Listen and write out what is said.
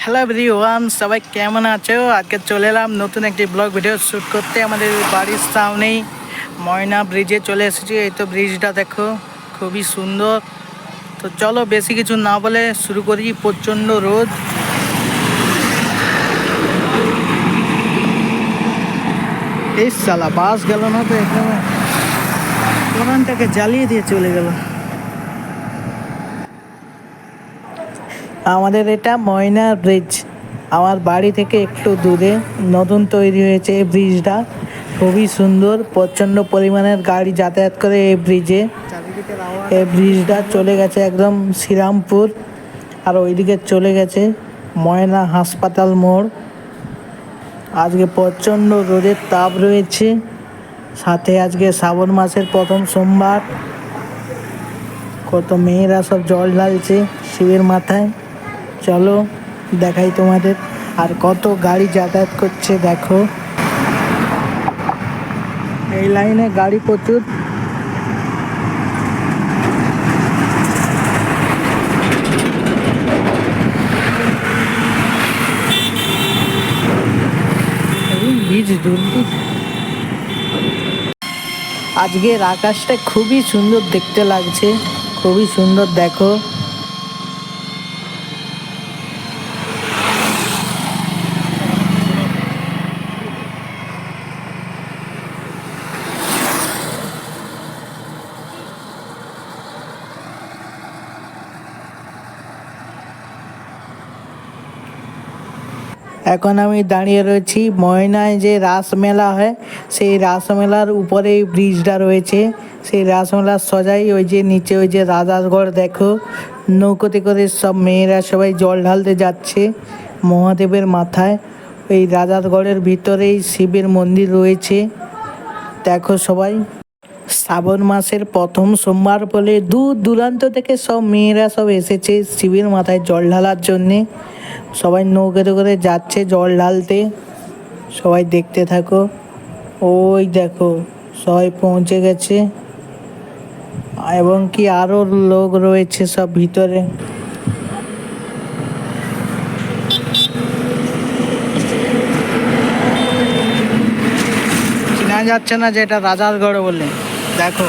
Hello everyone, সবাই কেমন আছো? আজকে চলে এলাম নতুন একটি ব্লগ ভিডিও শ্যুট করতে। আমাদের বাড়ির সামনেই ময়না ব্রিজে চলে এসেছি। এই তো ব্রিজটা দেখো, খুবই সুন্দর। তো চলো বেশি কিছু না বলে শুরু করি। প্রচণ্ড রোদ, এই সালা বাস গেল না তো, একদম কোরআনটাকে জ্বালিয়ে দিয়ে চলে গেল। আমাদের এটা ময়না ব্রিজ, আমার বাড়ি থেকে একটু দূরে নতুন তৈরি হয়েছে এই ব্রিজটা। খুবই সুন্দর, প্রচণ্ড পরিমাণের গাড়ি যাতায়াত করে এই ব্রিজে। এই ব্রিজটা চলে গেছে একদম শ্রীরামপুর, আর ওইদিকে চলে গেছে ময়না হাসপাতাল মোড়। আজকে প্রচণ্ড রোদের তাপ রয়েছে, সাথে আজকে শ্রাবণ মাসের প্রথম সোমবার। কত মেয়েরা সব জল ঢালছে শিবের মাথায়। চলো দেখাই তোমাদের। আর কত গাড়ি যাতায়াত করছে দেখো, এই লাইনে গাড়ি প্রচুর। বীজ দুর্নীতি। আজকের আকাশটা খুবই সুন্দর দেখতে লাগছে, খুবই সুন্দর দেখো। এখন আমি দাঁড়িয়ে রয়েছি ময়নায় যে রাসমেলা হয়, সেই রাসমেলার উপরে এই ব্রিজটা রয়েছে। সেই রাসমেলার সজাই ওই যে নিচে ওই যে রাজারগড় দেখো, নৌকোতে করে সব মেয়েরা সবাই জল ঢালতে যাচ্ছে মহাদেবের মাথায়। এই রাজারগড়ের ভিতরেই শিবের মন্দির রয়েছে দেখো সবাই। শ্রাবণ মাসের প্রথম সোমবার বলে দূর দূরান্ত থেকে সব মেয়েরা সব এসেছে শিবের মাথায় জল ঢালার জন্যে। সবাই নৌকাতে করে যাচ্ছে জল ঢালতে, সবাই দেখতে থাকো। ওই দেখো সবাই পৌঁছে গেছে, এবং কি আরও লোক রয়েছে সব ভিতরে। চেনা যাচ্ছে না যে এটা রাজারগড় বলে, দেখো।